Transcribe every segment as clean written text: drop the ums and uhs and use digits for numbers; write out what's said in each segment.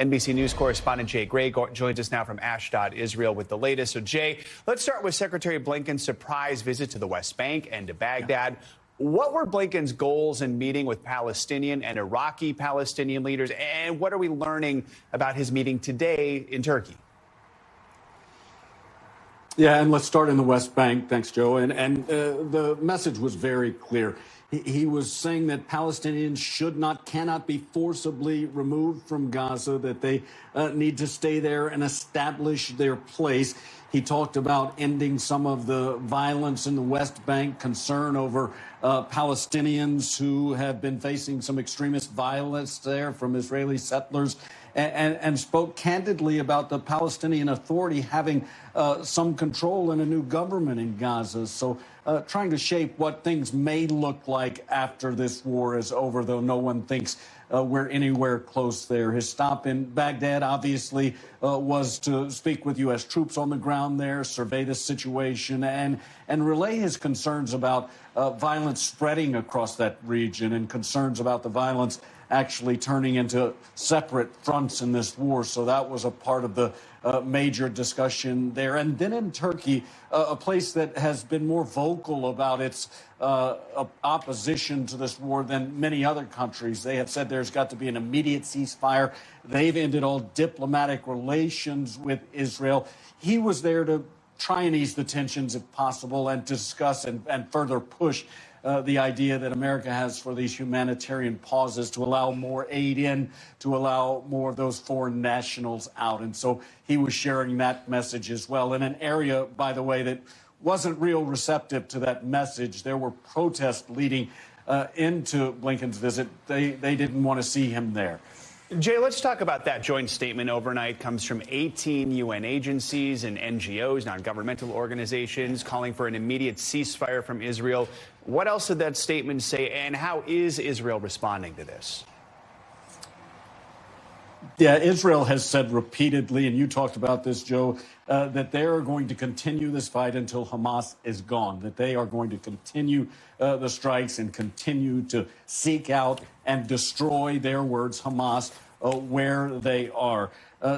NBC News correspondent Jay Gray joins us now from Ashdod, Israel, with the latest. So, Jay, let's start with Secretary Blinken's surprise visit to the West Bank and to Baghdad. What were Blinken's goals in meeting with Palestinian and Iraqi Palestinian leaders, and what are we learning about his meeting today in Turkey? Yeah, and let's start in the West Bank. Thanks, Joe. And the message was very clear. He was saying that Palestinians cannot be forcibly removed from Gaza, that they need to stay there and establish their place. He talked about ending some of the violence in the West Bank, concern over Palestinians who have been facing some extremist violence there from Israeli settlers, and spoke candidly about the Palestinian Authority having some control and a new government in Gaza. So trying to shape what things may look like after this war is over, though no one thinks we're anywhere close there. His stop in Baghdad, obviously, was to speak with U.S. troops on the ground there, survey the situation, and relay his concerns about violence spreading across that region and concerns about the violence actually turning into separate fronts in this war. So that was a part of the major discussion there. And then in Turkey, a place that has been more vocal about its opposition to this war than many other countries. They have said there's got to be an immediate ceasefire. They've ended all diplomatic relations with Israel. He was there to try and ease the tensions if possible and discuss and further push the idea that America has for these humanitarian pauses to allow more aid in, to allow more of those foreign nationals out. And so he was sharing that message as well. In an area, by the way, that wasn't real receptive to that message. There were protests leading into Blinken's visit. They didn't want to see him there. Jay, let's talk about that joint statement overnight. Comes from 18 UN agencies and NGOs, non-governmental organizations, calling for an immediate ceasefire from Israel. What else did that statement say, and how is Israel responding to this? Yeah, Israel has said repeatedly, and you talked about this, Joe, that they are going to continue this fight until Hamas is gone, that they are going to continue the strikes and continue to seek out and destroy, their words, Hamas, where they are.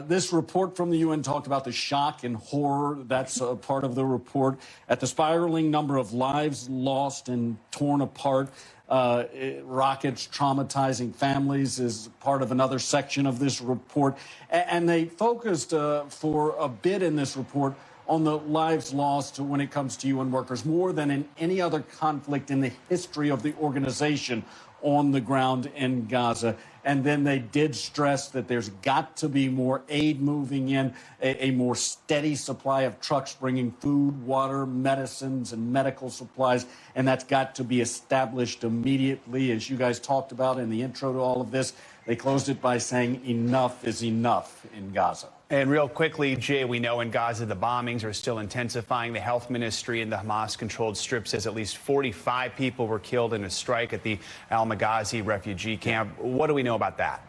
This report from the UN talked about the shock and horror. That's a part of the report. At the spiraling number of lives lost and torn apart. Rockets traumatizing families is part of another section of this report. And they focused for a bit in this report on the lives lost when it comes to UN workers, more than in any other conflict in the history of the organization on the ground in Gaza. And then they did stress that there's got to be more aid moving in, a more steady supply of trucks bringing food, water, medicines, and medical supplies. And that's got to be established immediately. As you guys talked about in the intro to all of this, they closed it by saying enough is enough in Gaza. And real quickly, Jay, we know in Gaza the bombings are still intensifying. The health ministry in the Hamas-controlled Strip says at least 45 people were killed in a strike at the Al-Maghazi refugee camp. What do we know about that?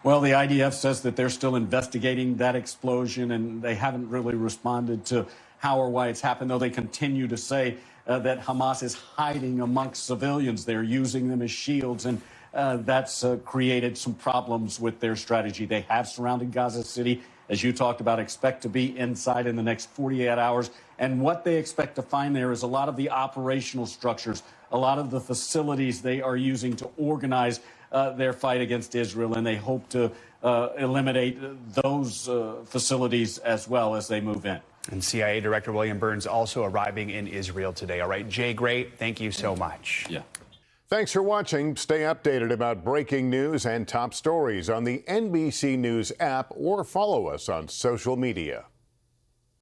Well, the IDF says that they're still investigating that explosion, and they haven't really responded to how or why it's happened, though they continue to say that Hamas is hiding amongst civilians. They're using them as shields, and that's created some problems with their strategy. They have surrounded Gaza City, as you talked about, expect to be inside in the next 48 hours. And what they expect to find there is a lot of the operational structures, a lot of the facilities they are using to organize their fight against Israel. And they hope to eliminate those facilities as well as they move in. And CIA Director William Burns also arriving in Israel today. All right, Jay Gray, thank you so much. Yeah. Thanks for watching. Stay updated about breaking news and top stories on the NBC News app or follow us on social media.